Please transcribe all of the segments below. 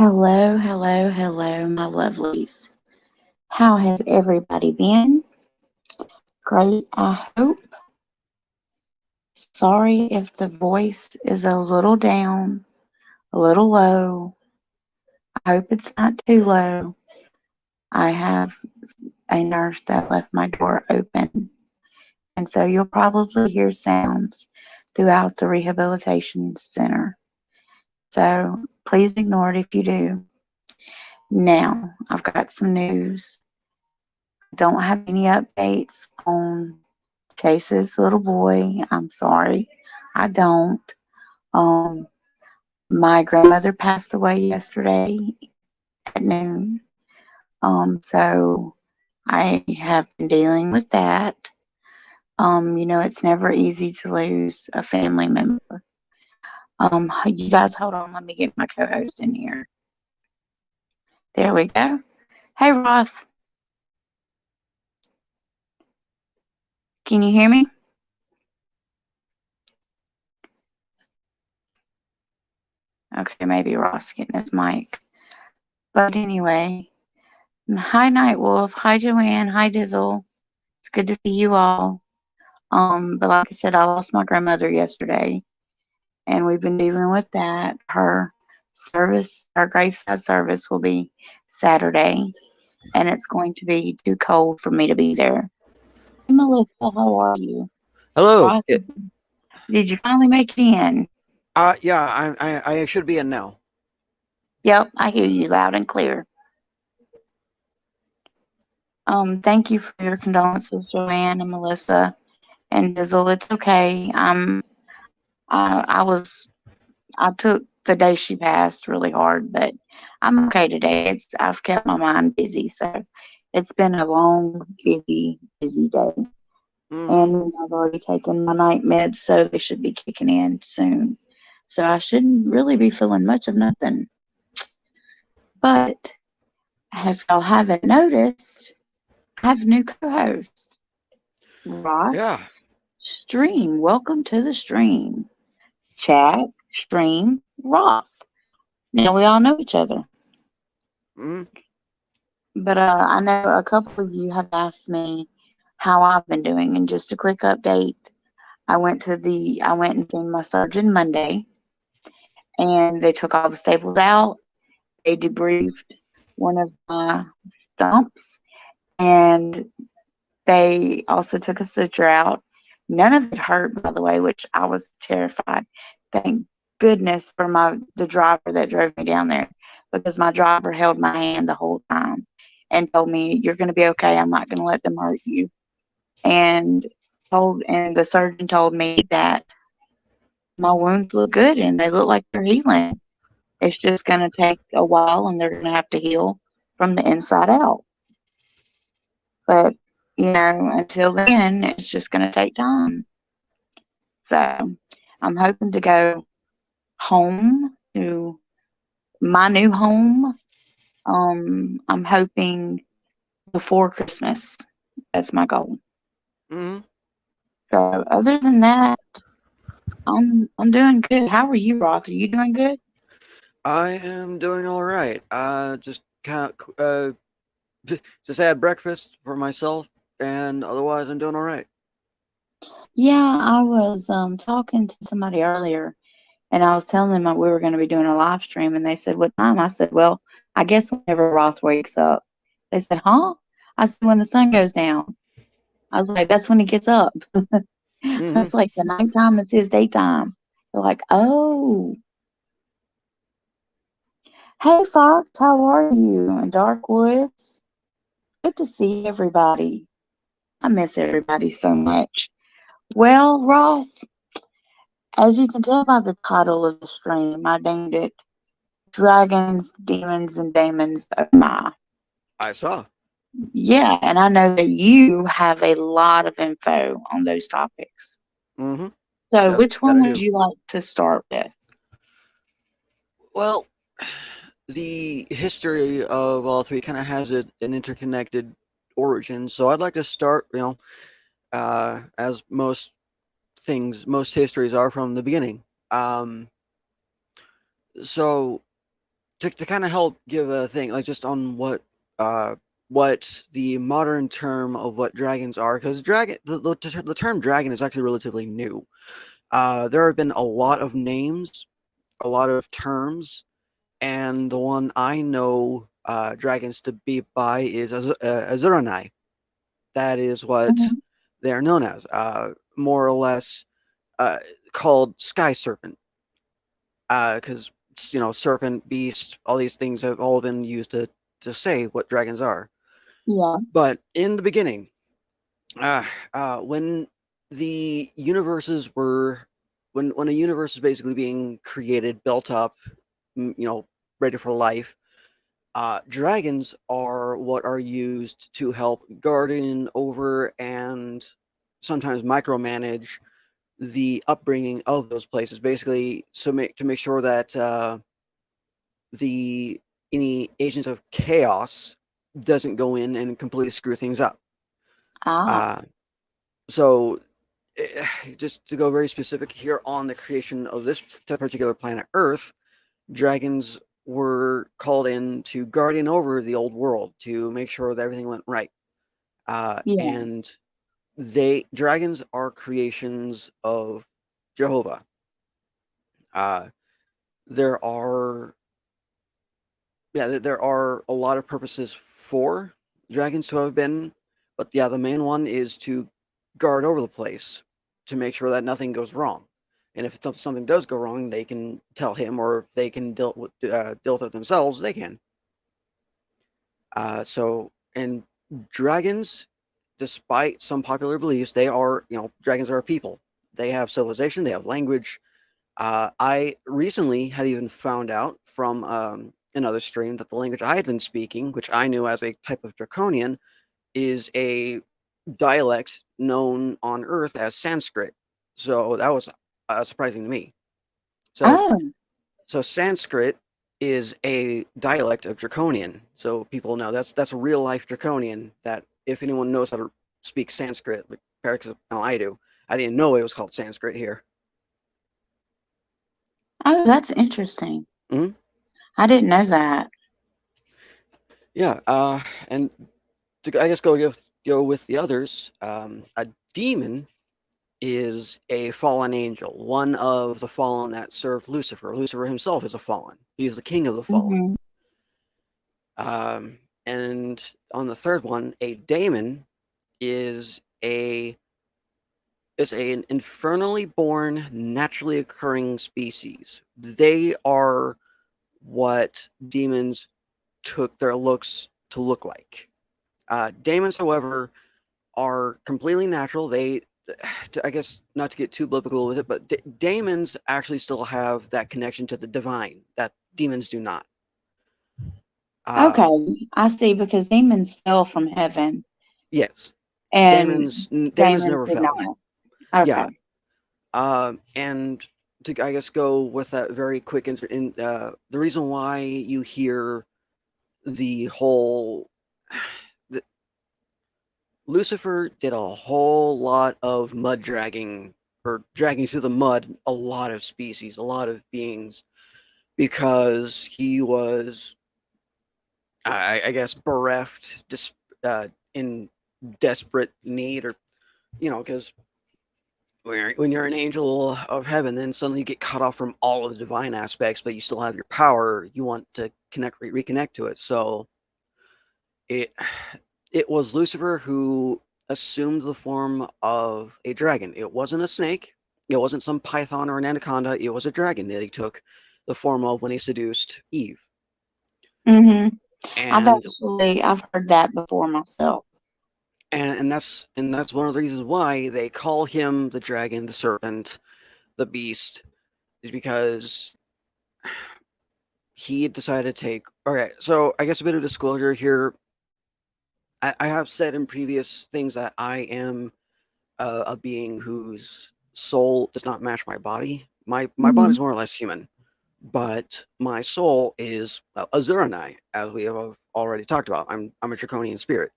Hello, hello, hello, my lovelies. How has everybody been? Great, I hope. Sorry if the voice is a little down, a little low. I hope it's not too low. I have a nurse that left my door open, and so you'll probably hear sounds throughout the rehabilitation center. So please ignore it if you do. Now, I've got some news. Don't have any updates on Chase's little boy. I'm sorry. I don't. Um, my grandmother passed away yesterday at noon. So I have been dealing with that. It's never easy to lose a family member. You guys hold on, let me get my co-host in here. There we go. Hey Roth, can you hear me? Okay, maybe Roth's getting his mic. But anyway, hi Nightwolf, hi Joanne, hi Dizzle. It's good to see you all. But like I said, I lost my grandmother yesterday, and we've been dealing with that. Her graveside service will be Saturday, and it's going to be too cold for me to be there. Hey Melissa, how are you? Hello. Ross, did you finally make it in? Yeah, I should be in now. Yep, I hear you loud and clear. Thank you for your condolences, Joanne and Melissa and Dizzle. It's okay. I was I took the day she passed really hard, but I'm okay today. I've kept my mind busy, so it's been a long, busy day. Mm-hmm. And I've already taken my night meds, so they should be kicking in soon. So I shouldn't really be feeling much of nothing. But if y'all haven't noticed, I have a new co-host, Ross Yeah. Stream. Welcome to the stream. Chat, stream, Ross. Now we all know each other. Mm-hmm. But I know a couple of you have asked me how I've been doing, and just a quick update. I went and seen my surgeon Monday, and they took all the staples out. They debriefed one of my stumps, and they also took a suture out. None of it hurt, by the way, which I was terrified. Thank goodness for the driver that drove me down there, because my driver held my hand the whole time and told me, "You're going to be okay. I'm not going to let them hurt you." And and the surgeon told me that my wounds look good and they look like they're healing. It's just going to take a while, and they're going to have to heal from the inside out. But until then, it's just going to take time. So I'm hoping to go home to my new home. I'm hoping before Christmas. That's my goal. Mm-hmm. So other than that, I'm doing good. How are you, Roth? Are you doing good? I am doing all right. Just kind of just had breakfast for myself, and otherwise I'm doing all right. Yeah, I was talking to somebody earlier, and I was telling them that we were going to be doing a live stream, and they said, "What time?" I said, "Well, I guess whenever Roth wakes up." They said, "Huh?" I said, "When the sun goes down." I was like, "That's when he gets up." Mm-hmm. That's like the nighttime is his daytime. They're like, "Oh, hey Fox, how are you?" In Dark Woods. Good to see everybody. I miss everybody so much. Well, Ross, as you can tell by the title of the stream, I named it Dragons, Demons, and Daemons. Oh my. I saw. Yeah, and I know that you have a lot of info on those topics. Mm-hmm. So, That which that one I would do. you like to start with? Well, the history of all three kind of has an interconnected origin, so I'd like to start, as most histories are from the beginning. Um, so to kind of help give a thing, like just on what the modern term of what dragons are, because the term dragon is actually relatively new. There have been a lot of names, a lot of terms, and the one I know dragons to be by is Azuranai. That is what Mhm. they are known as, more or less uh, called sky serpent, because serpent, beast, all these things have all been used to say what dragons are. Yeah. But in the beginning, when the universes were when a universe is basically being created, built up, ready for life, dragons are what are used to help garden over and sometimes micromanage the upbringing of those places. Basically, to make sure that the any agents of chaos doesn't go in and completely screw things up. Ah. Uh, so just to go very specific here on the creation of this particular planet Earth, dragons were called in to guardian over the old world to make sure that everything went right. Yeah. And dragons are creations of Jehovah. Uh, there are there are a lot of purposes for dragons to have been, but yeah, the main one is to guard over the place to make sure that nothing goes wrong. And if something does go wrong, they can tell him, or if they can deal with it themselves, they can. And dragons, despite some popular beliefs, they are, dragons are a people. They have civilization, they have language. I recently had even found out from another stream that the language I had been speaking, which I knew as a type of Draconian, is a dialect known on Earth as Sanskrit. So that was surprising to me. So Oh. so Sanskrit is a dialect of Draconian. So people know that's a real life Draconian. That if anyone knows how to speak Sanskrit, like I do, I didn't know it was called Sanskrit here. Oh, that's interesting. Hmm. I didn't know that. Yeah, and to I guess go with the others. A demon is a fallen angel, one of the fallen that served Lucifer. Lucifer himself is a fallen. He is the king of the fallen. Hmm. And on the third one, a daemon is a is an infernally born, naturally occurring species. They are what demons took their looks to look like. Daemons, however, are completely natural. I guess, not to get too biblical with it, but daemons actually still have that connection to the divine that demons do not. Uh, Okay, I see. Because demons fell from heaven, yes, and demons demons never did fell. not. Yeah, Okay. and to I guess go with that very quick the reason why you hear the whole the, Lucifer did a whole lot of mud dragging, or dragging through the mud a lot of species, a lot of beings, because he was, I guess, bereft, in desperate need, or because when you're an angel of heaven, then suddenly you get cut off from all of the divine aspects, but you still have your power. You want to reconnect to it. So it it was Lucifer who assumed the form of a dragon. It wasn't a snake. It wasn't some python or an anaconda. It was a dragon that he took the form of when he seduced Eve. Hmm. And I've heard that before myself. that's one of the reasons why they call him the dragon, the serpent, the beast, is because he decided to take. Okay, so I guess a bit of disclosure here. I have said in previous things that I am a being whose soul does not match my body. My body Hmm. is more or less human, but my soul is Azuranai, as we have already talked about. I'm a draconian spirit,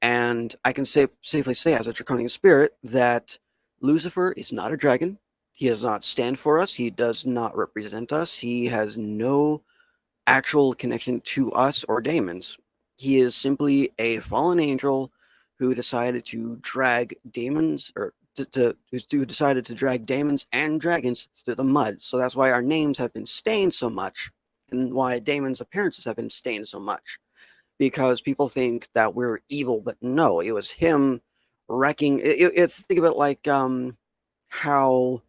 and I can safely say, as a draconian spirit, that Lucifer is not a dragon. He does not stand for us. He does not represent us. He has no actual connection to us or Daemons. He is simply a fallen angel who decided to drag demons, or who decided to drag Daemons and dragons through the mud. So that's why our names have been stained so much, and why Daemon's appearances have been stained so much. Because people think that we're evil, but no, it was him wrecking. Think of it like how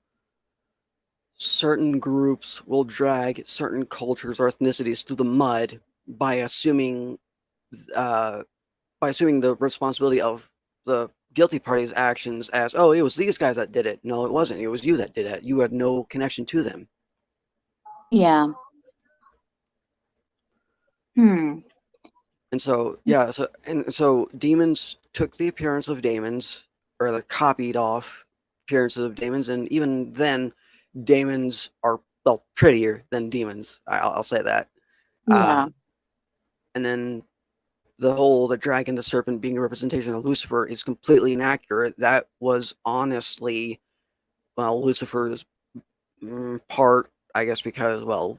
certain groups will drag certain cultures or ethnicities through the mud by assuming uh, the responsibility of the guilty party's actions as, oh, it was these guys that did it. No, it wasn't. It was you that did it. You had no connection to them. Yeah. And so, yeah, so demons took the appearance of Daemons, or the copied off appearances of Daemons, and even then, Daemons are, well, prettier than demons. I'll say that. Yeah. And then the dragon, the serpent being a representation of Lucifer is completely inaccurate. That was honestly, well, Lucifer's part, I guess, because, well,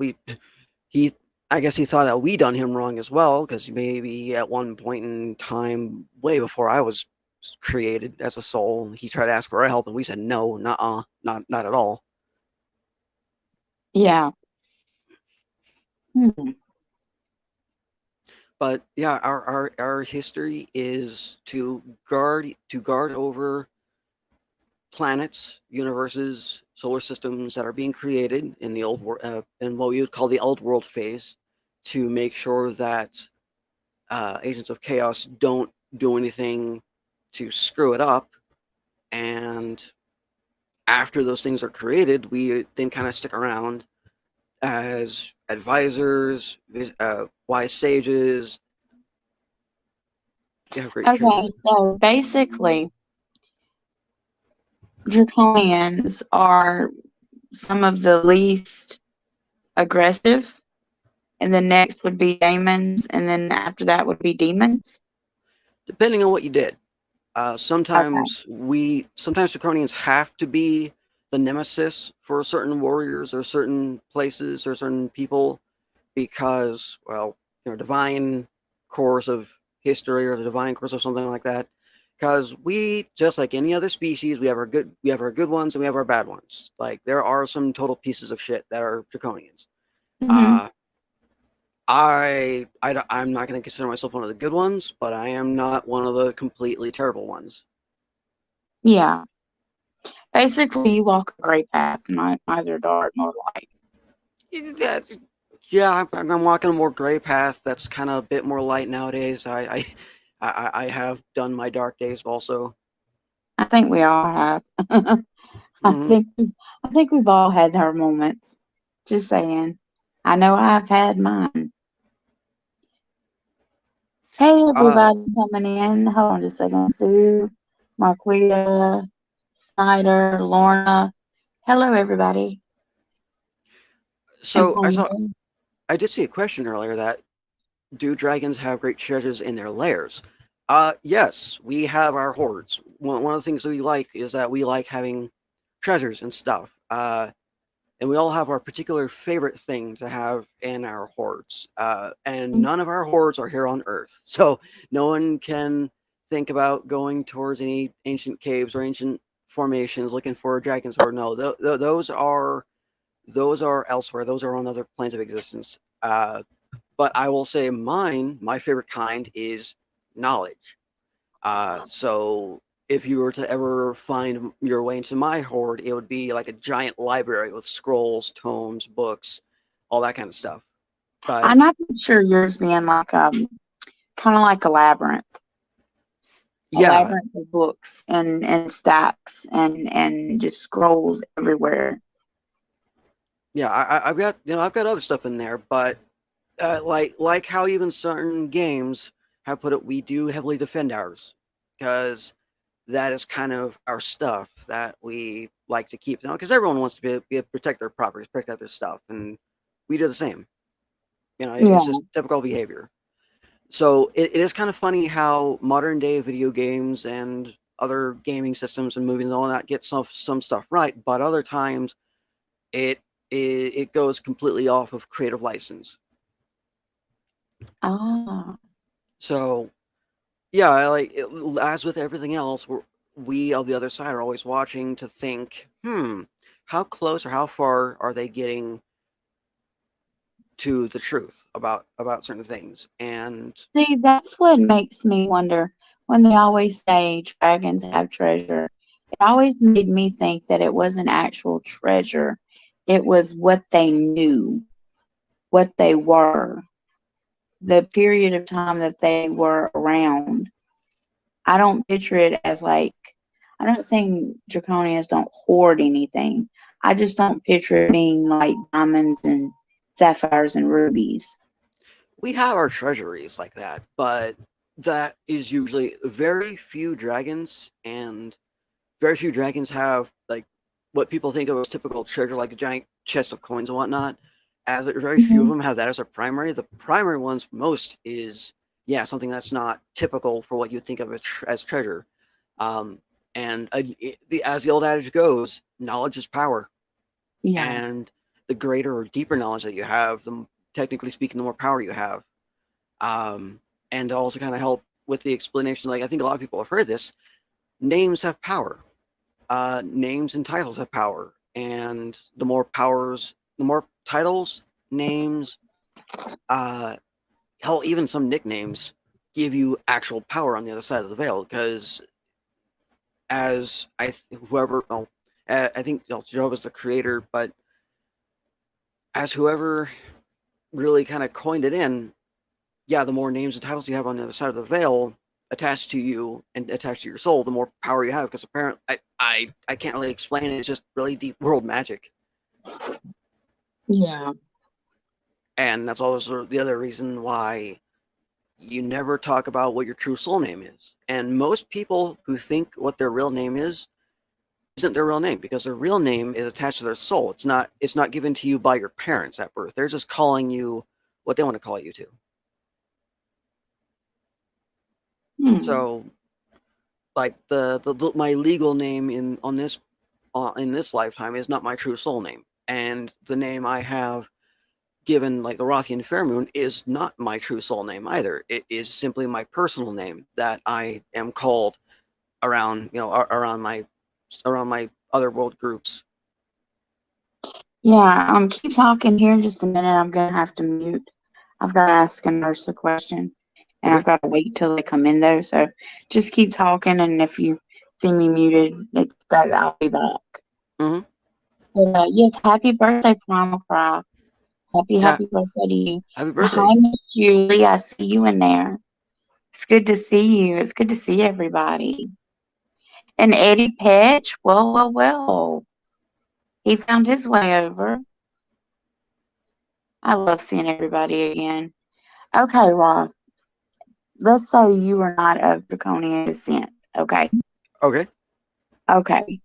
he I guess he thought that we done him wrong as well, because maybe at one point in time, way before I was created as a soul, he tried to ask for our help, and we said no, nuh-uh, not at all. Yeah. Hmm. But yeah, our history is to guard over planets, universes, solar systems that are being created in the old in what we would call the old world phase, to make sure that agents of chaos don't do anything to screw it up. And after those things are created, we then kind of stick around as advisors, wise sages. You have great Okay, treasures. so basically, draconians are some of the least aggressive, and the next would be daemons, and then after that would be demons. Depending on what you did. Okay. Sometimes draconians have to be the nemesis for certain warriors or certain places or certain people, because, well, divine course of history or the divine course of something like that. Because we, just like any other species, we have our good ones and we have our bad ones. Like, there are some total pieces of shit that are draconians. Hmm. Uh, I'm not going to consider myself one of the good ones, but I am not one of the completely terrible ones. Yeah. Basically, you walk a gray path, neither dark nor light. Yeah, I'm walking a more gray path that's kind of a bit more light nowadays. I have done my dark days also. I think we all have. I Hmm. think I think we've all had our moments. Just saying. I know I've had mine. Hey, Uh, everybody coming in. Hold on just a second. Sue, Marquita, Snyder, Lorna. Hello, everybody. And so Paulina. I did see a question earlier that, do dragons have great treasures in their lairs? Yes, we have our hoards. One of the things that we like is that we like having treasures and stuff. And we all have our particular favorite thing to have in our hoards. And none of our hoards are here on Earth, so no one can think about going towards any ancient caves or ancient formations looking for a dragon's hoard. No, those are elsewhere. Those are on other planes of existence. But I will say my favorite kind is knowledge. So if you were to ever find your way into my hoard, it would be like a giant library with scrolls, tomes, books, all that kind of stuff. But I'm not sure yours being like kind of like a yeah, labyrinth of books and stacks and just scrolls everywhere. yeah, I've got I've got other stuff in there, but like how even certain games have put it, we do heavily defend ours, because that is kind of our stuff that we like to keep. Now, because everyone wants to protect their properties, protect their stuff, and we do the same. It's Yeah. just typical behavior. So it is kind of funny how modern day video games and other gaming systems and movies and all that get some stuff right, but other times it it goes completely off of creative license. Ah. So yeah, as with everything else, we of the other side are always watching to think, how close or how far are they getting to the truth about certain things? And See, that's what makes me wonder when they always say dragons have treasure. It always made me think that it wasn't actual treasure. It was what they knew, what they were, the period of time that they were around. I don't picture it as like, I'm not saying draconians don't hoard anything. I just don't picture it being like diamonds and sapphires and rubies. we have our treasuries like that, but that is usually very few dragons, and very few dragons have like what people think of as typical treasure, like a giant chest of coins and whatnot. As very few of Mhm. them have that as a primary. The primary ones for most is something that's not typical for what you think of as treasure. Um, and as the old adage goes, knowledge is power, Yeah. and the greater or deeper knowledge that you have, the technically speaking, the more power you have. Um, and to also kind of help with the explanation, like I think a lot of people have heard this, names have power. Names and titles have power, and the more titles, names, uh, hell, even some nicknames give you actual power on the other side of the veil. Because as whoever, well, I think Jehovah's the creator, but as whoever really kind of coined it in, yeah, the more names and titles you have on the other side of the veil attached to you and attached to your soul, the more power you have. Because apparently, I can't really explain it. It's just really deep world magic. Yeah. And that's also the other reason why you never talk about what your true soul name is. And most people who think what their real name is isn't their real name, because their real name is attached to their soul. It's not given to you by your parents at birth. They're just calling you what they want to call you to. Hmm. So like my legal name in this lifetime is not my true soul name. And the name I have given, like the Rothian Fairmoon, is not my true soul name either. It is simply my personal name that I am called around, around my other world groups. Yeah. Keep talking here in just a minute. I'm gonna have to mute. I've got to ask a nurse a question, and Okay. I've got to wait till they come in though. So just keep talking, and if you see me muted, it's that I'll be back. Mm-hmm. But, yes, happy birthday, Primal Cry. Yeah. Happy birthday to you. Happy And hi, birthday. Miss Julie. I see you in there. It's good to see you. It's good to see everybody. And Eddie Petch, well. He found his way over. I love seeing everybody again. Okay, Ross. Let's say you are not of draconian descent. Okay. Okay. Okay.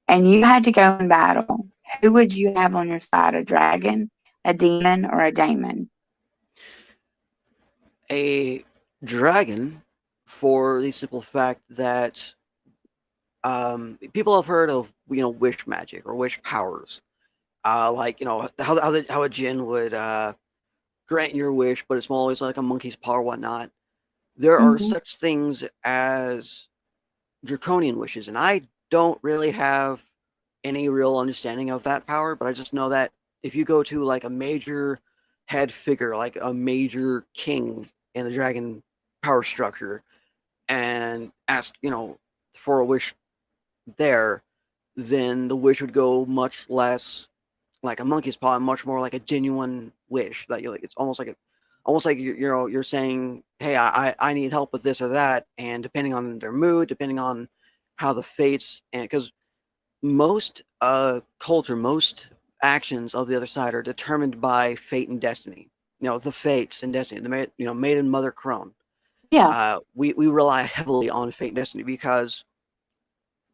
And you had to go in battle. Who would you have on your side? A dragon, a demon, or a daemon? A dragon, for the simple fact that people have heard of wish magic or wish powers. Like how a djinn would grant your wish, but it's always like a monkey's paw or whatnot. There are Hmm. such things as draconian wishes, and I don't really have any real understanding of that power, but I just know that if you go to like a major head figure, like a major king in the dragon power structure, and ask, for a wish there, then the wish would go much less like a monkey's paw and much more like a genuine wish that you like. It's almost like you're saying, hey, I need help with this or that, and depending on their mood, depending on how the fates, and because most culture, most actions of the other side are determined by fate and destiny. The fates and destiny, maiden mother crone. Yeah. We rely heavily on fate and destiny because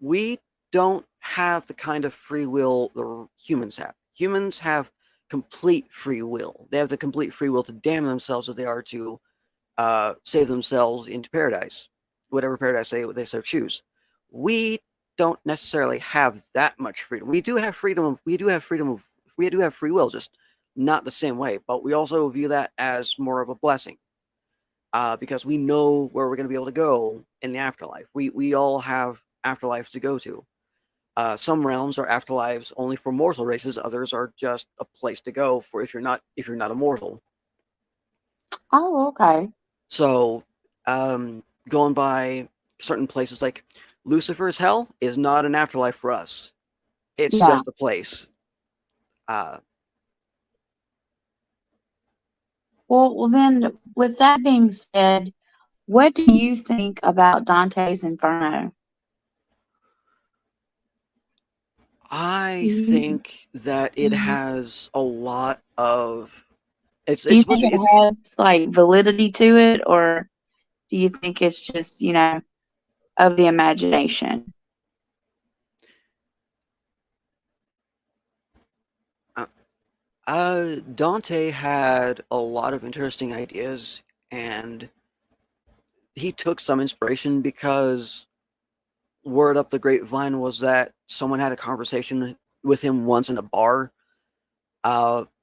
we don't have the kind of free will the humans have. Humans have complete free will. They have the complete free will to damn themselves as they are to save themselves into paradise, whatever paradise they so choose. We don't necessarily have that much freedom. We do have freedom. We do have free will, just not the same way. But we also view that as more of a blessing. because we know where we're going to be able to go in the afterlife. We all have afterlives to go to. Some realms are afterlives only for mortal races. Others are just a place to go for if you're not a mortal. Oh, okay. So, going by certain places like Lucifer's hell is not an afterlife for us. It's Yeah. just a place. Uh, Well, then, with that being said, what do you think about Dante's Inferno? I You, think that it you, has a lot of do it's you supposed think to be it has like validity to it, or do you think it's just, of the imagination? uh, Dante had a lot of interesting ideas, and he took some inspiration because word up the grapevine was that someone had a conversation with him once in a bar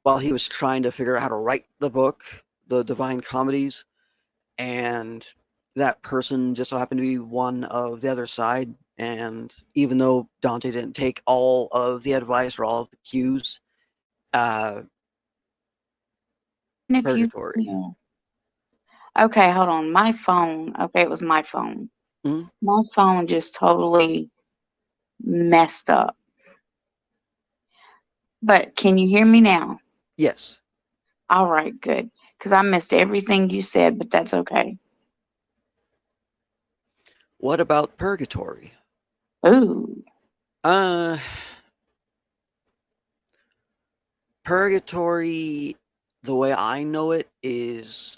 while he was trying to figure out how to write the book, the Divine Comedies, and that person just so happened to be one of the other side. And even though Dante didn't take all of the advice or all of the cues, uh, And if you, purgatory. okay, hold on, my phone. Okay, it was my phone. Mhm. My phone just totally messed up. But can you hear me now? Yes. All right, good. Because I missed everything you said, but that's okay. What about purgatory? Ooh, Uh, Purgatory, the way I know it, is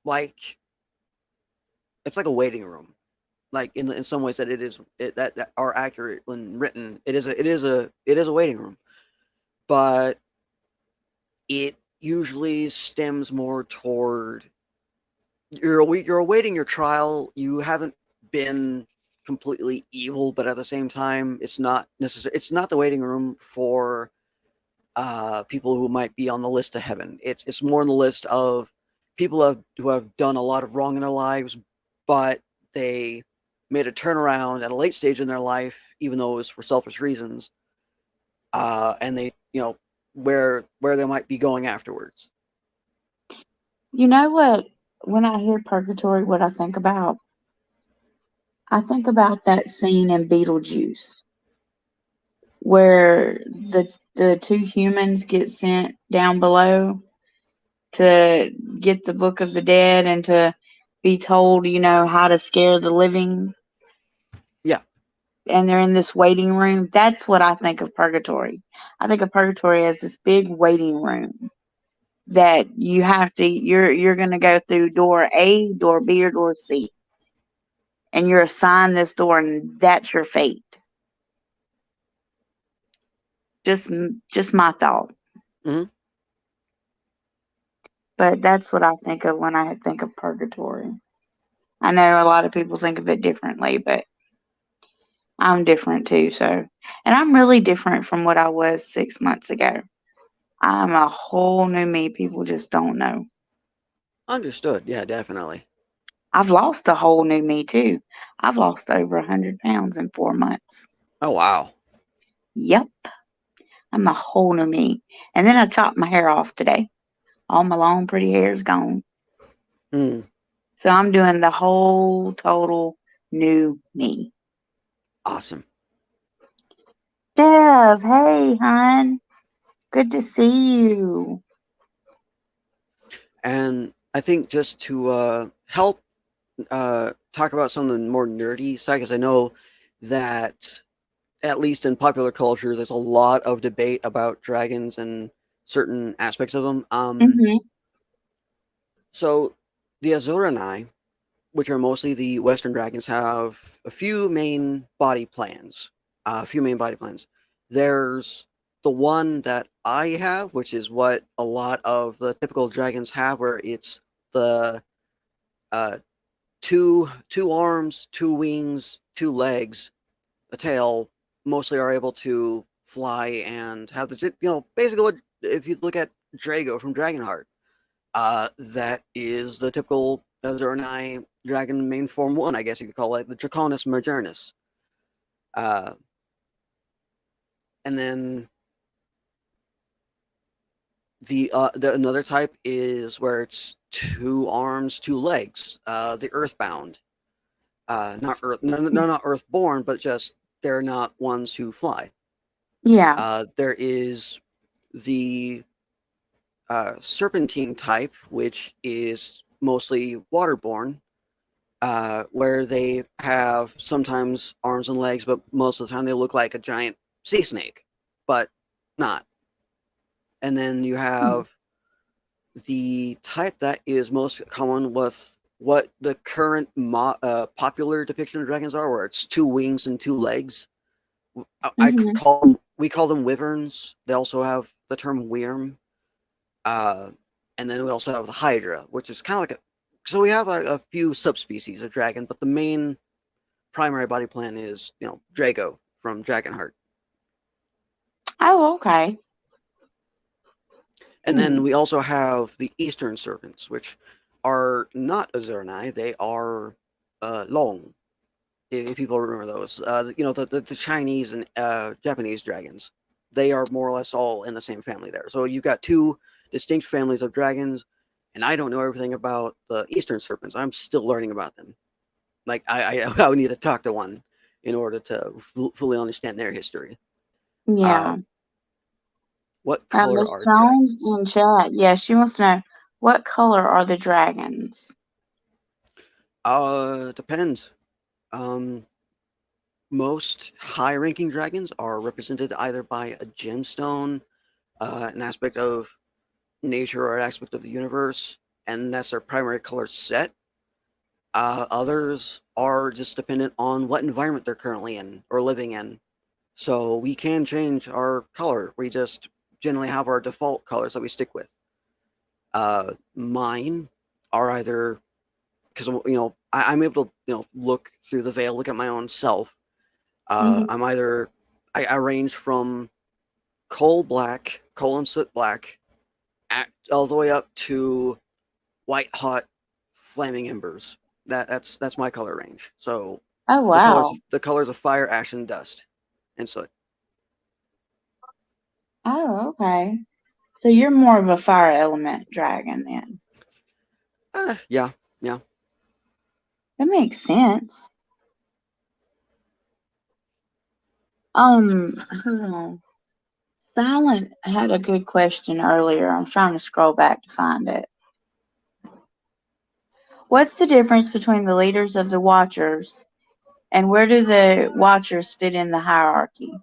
like it's like a waiting room. Like in some ways that that are accurate when written. It is a waiting room, but it usually stems more toward you're awaiting your trial. You haven't been completely evil, but at the same time, it's not necessary. It's not the waiting room for people who might be on the list to heaven. It's more on the list of people who have done a lot of wrong in their lives, but they made a turnaround at a late stage in their life, even though it was for selfish reasons, and they where they might be going afterwards. you know what? When I hear purgatory, what I think about? I think about that scene in Beetlejuice where the two humans get sent down below to get the Book of the Dead and to be told, how to scare the living, Yeah. and they're in this waiting room. That's what I think of purgatory. I think of purgatory as this big waiting room that you're going to go through door A, door B, or door C, and you're assigned this door, and that's your fate. Just my thought, Hmm. but that's what I think of when I think of purgatory. I know a lot of people think of it differently, but I'm different too. So, and I'm really different from what I was 6 months ago. I'm a whole new me. People just don't know. Understood. Yeah, definitely. I've lost a whole new me too. I've lost over 100 pounds in 4 months. Oh wow. Yep, I'm a whole new me. And then I chopped my hair off today. All my long, pretty hair is gone. Mm, So I'm doing the whole total new me. awesome. Dev, hey, hon. Good to see you. And I think just to help talk about some of the more nerdy side, because I know that at least in popular culture, there's a lot of debate about dragons and certain aspects of them. Hmm. So the Azuranai, which are mostly the Western dragons, have a few main body plans. There's the one that I have, which is what a lot of the typical dragons have, where it's the uh, two arms, two wings, two legs, a tail, mostly are able to fly and have the basically if you look at Drago from Dragonheart, that is the typical Azurnai Dragon Main Form 1, I guess you could call it, the Draconis Majernus. Uh, and then the another type is where it's 2 arms, 2 legs, the Earthbound. Not Earth, no, not Earthborn, but just they're not ones who fly. Yeah. There is the Serpentine type, which is mostly waterborne, where they have sometimes arms and legs, but most of the time they look like a giant sea snake, but not. And then you Hmm. have the type that is most common with what the current popular depiction of dragons are, where it's 2 wings and 2 legs. I could Hmm. call them, we call them wyverns. They also have the term wyrm. Uh, and then we also have the hydra, which is kind of like a. So we have a few subspecies of dragon, but the main primary body plan is, Drago from Dragonheart. Oh, okay. And then Hmm. we also have the Eastern Serpents, which are not Azurnai. They are Long, if people remember those. The Chinese and Japanese dragons. They are more or less all in the same family there. So you've got 2 distinct families of dragons, and I don't know everything about the Eastern Serpents. I'm still learning about them. Like, I would need to talk to one in order to fully understand their history. Uh, Yeah. what color Miss are Jones dragons? in chat. Yeah, she wants to know what color are the dragons? Depends. Um, Most high-ranking dragons are represented either by a gemstone, an aspect of nature or an aspect of the universe, and that's their primary color set. Others are just dependent on what environment they're currently in or living in. So we can change our color. We just generally have our default colors that we stick with. Mine are either because I'm able to look through the veil, look at my own self. Hmm. I'm either I range from coal black, coal and soot black, all the way up to white hot flaming embers. That's my color range. So Oh, the colors wow. the colors of fire, ash, and dust, and soot. Oh, okay. So you're more of a fire element dragon then. Yeah, yeah. That makes sense. Hold on. Silent had a good question earlier. I'm trying to scroll back to find it. What's the difference between the leaders of the Watchers and where do the Watchers fit in the hierarchy?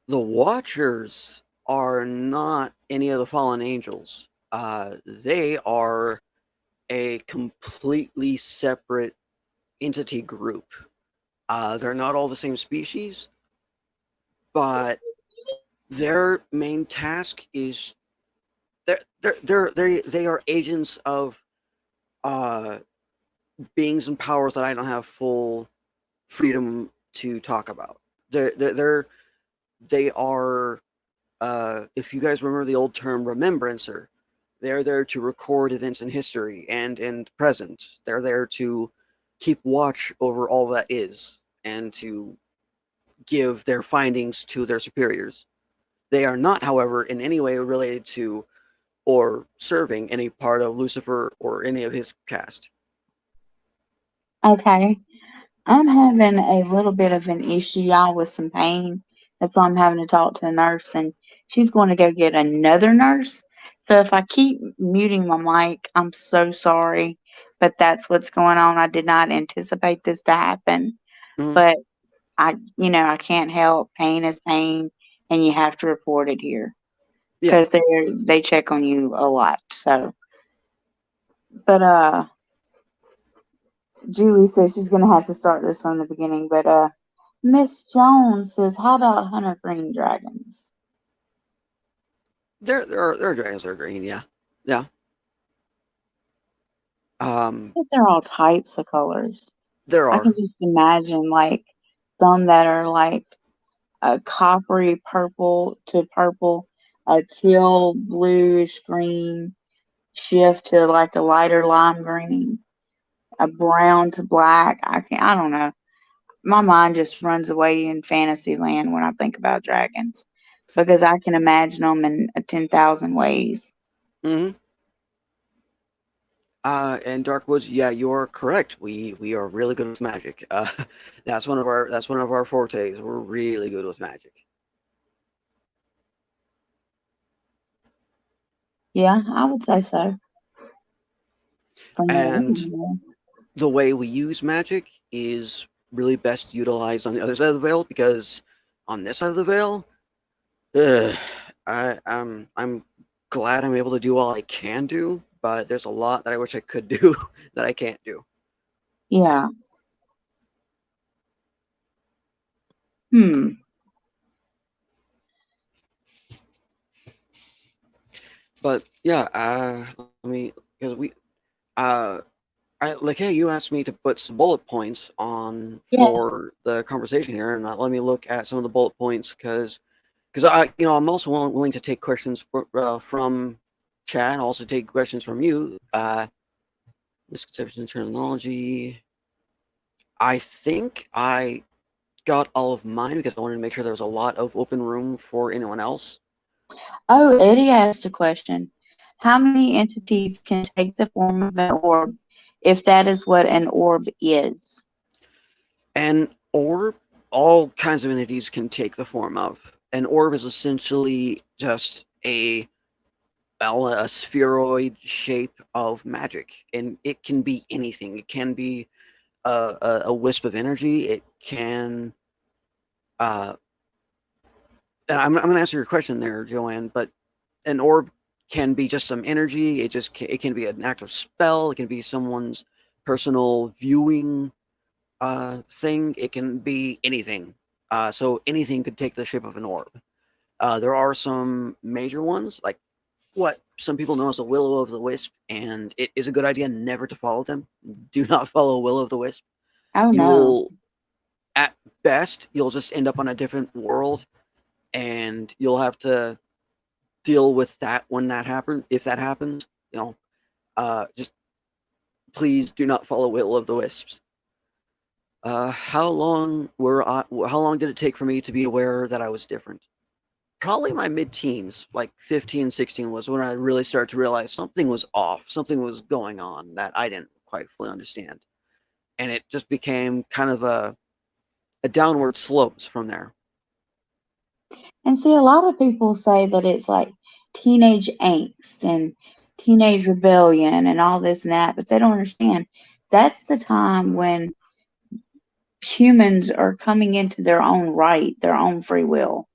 The Watchers are not any of the fallen angels. They are a completely separate entity group. They're not all the same species, but their main task is they are agents of uh, beings and powers that I don't have full freedom to talk about. They are if you guys remember the old term remembrancer, they're there to record events in history and in the present. They're there to keep watch over all that is and to give their findings to their superiors. They are not, however, in any way related to or serving any part of Lucifer or any of his cast. Okay. I'm having a little bit of an issue, y'all, with some pain. That's why I'm having to talk to a nurse, and she's going to go get another nurse. So if I keep muting my mic, I'm so sorry, but that's what's going on. I did not anticipate this to happen, Mhm. but I can't help. Pain is pain, and you have to report it here Yeah, because they check on you a lot. So, but Julie says she's gonna have to start this from the beginning, but Miss Jones says, "How about Hunter Green Dragons?" there are dragons that are green. Yeah, yeah. I Um, think they're all types of colors. there I can are. just imagine like some that are like a coppery purple to purple, a teal bluish green, shift to like a lighter lime green, a brown to black. I don't know. My mind just runs away in fantasy land when I think about dragons because I can imagine them in 10,000 ways. Hmm. And Dark Woods, yeah, you're correct. We are really good with magic. That's one of our fortes. We're really good with magic. Yeah, I would say so. From what we And know. the way we use magic is really best utilized on the other side of the veil, because on this side of the veil, ugh, I'm glad I'm able to do all I can do, but there's a lot that I wish I could do that I can't do. Yeah. Hmm. But yeah, let me, because uh, like, hey, you asked me to put some bullet points on Yeah. for the conversation here, and let me look at some of the bullet points, because I'm also willing to take questions from chat, also take questions from you. Misconceptions, terminology. I think I got all of mine because I wanted to make sure there was a lot of open room for anyone else. Oh, Eddie asked a question. How many entities can take the form of an orb if that is what an orb is? An orb, all kinds of entities can take the form of. An orb is essentially just a spheroid shape of magic, and it can be anything. It can be a wisp of energy. It can. Uh, and I'm going to answer your question there, Joanne. But an orb can be just some energy. It can be an active spell. It can be someone's personal viewing thing. It can be anything. So anything could take the shape of an orb. There are some major ones, like what some people know as the will of the wisp, and it is a good idea never to follow them. Do not follow will of the wisp. Oh You no. will, at best, you'll just end up on a different world, and you'll have to deal with that when that happens. If that happens, just please do not follow will of the wisps. How long did it take for me to be aware that I was different? Probably my mid-teens, like 15, 16 was when I really started to realize something was off, something was going on that I didn't quite fully understand. And it just became kind of a downward slopes from there. And see, a lot of people say that it's like teenage angst and teenage rebellion and all this and that, but they don't understand. That's the time when humans are coming into their own right, their own free will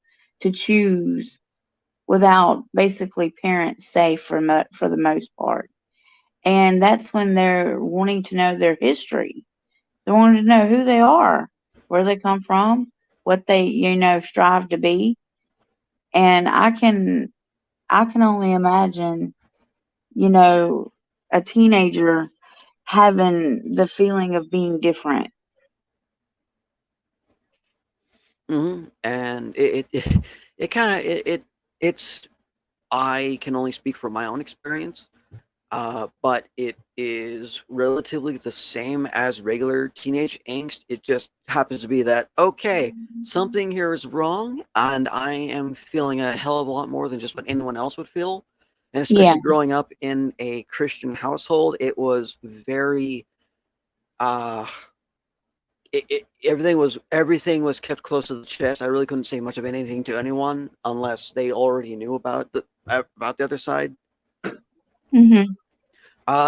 to choose without basically parents' say for the most part. And that's when they're wanting to know their history. They wanting to know who they are, where they come from, what they, strive to be. And I can only imagine, you know, a teenager having the feeling of being different. And it kind of it's I can only speak from my own experience, but it is relatively the same as regular teenage angst. It just happens to be that, okay, something here is wrong, and I am feeling a hell of a lot more than just what anyone else would feel. And Yeah, especially growing up in a Christian household, it was very uh everything was kept close to the chest. I really couldn't say much of anything to anyone unless they already knew about the other side. hmm,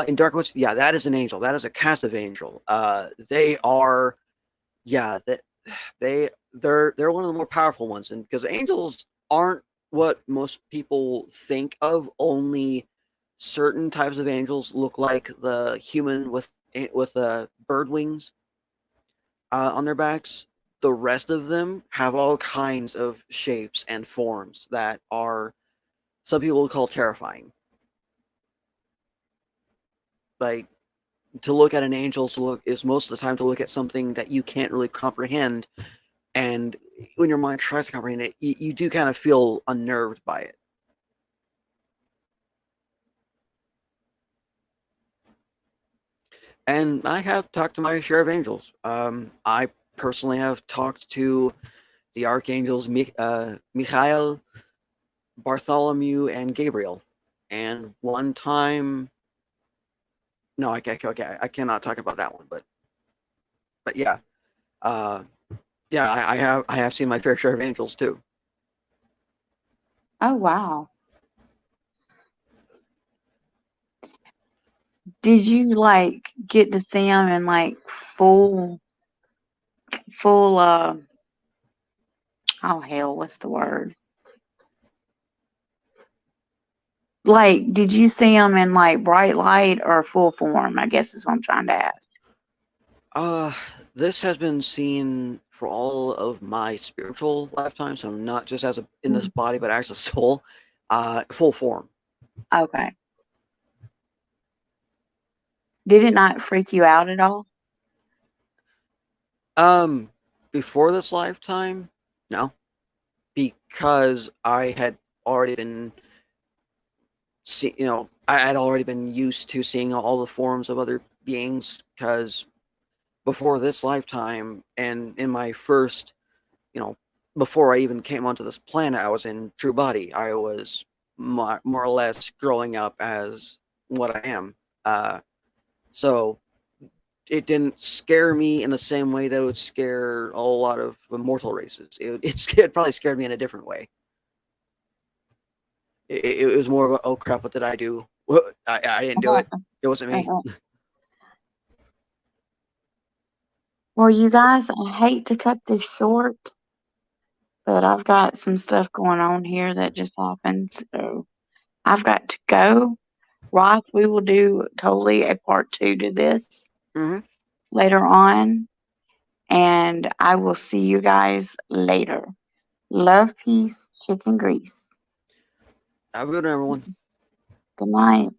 In Dark Woods, yeah, that is an angel. That is a cast of angel. They are, yeah, they're one of the more powerful ones, and because angels aren't what most people think of. Only certain types of angels look like the human with bird wings on their backs. The rest of them have all kinds of shapes and forms that are some people would call terrifying. Like, to look at an angel's look is most of the time to look at something that you can't really comprehend, and when your mind tries to comprehend it, you do kind of feel unnerved by it. And I have talked to my share of angels. I personally have talked to the archangels Michael, Bartholomew, and Gabriel. And one time, no, okay, I cannot talk about that one. But yeah, uh, yeah, I have seen my fair share of angels too. Oh, wow. Did you like get to see them in like full, oh hell, what's the word? Like, did you see them in like bright light or full form? I guess is what I'm trying to ask. Uh, this has been seen for all of my spiritual lifetime, so not just as in this Mm. body, but as a soul, full form. Okay. Did it not freak you out at all? Um, Before this lifetime, no, because I had already been I had already been used to seeing all the forms of other beings. Because before this lifetime, and in my first, you know, before I even came onto this planet, I was in true body. I was more or less growing up as what I am. So it didn't scare me in the same way that it would scare a lot of immortal races. It probably scared me in a different way. It was more of a, oh crap, what did I do? I didn't do it. It wasn't me. Well, you guys, I hate to cut this short, but I've got some stuff going on here that just happened, so I've got to go. Ross, we will do totally a part two to this Mm-hmm. later on, and I will see you guys later. Love, peace, chicken grease. Have a good one, everyone. Good night.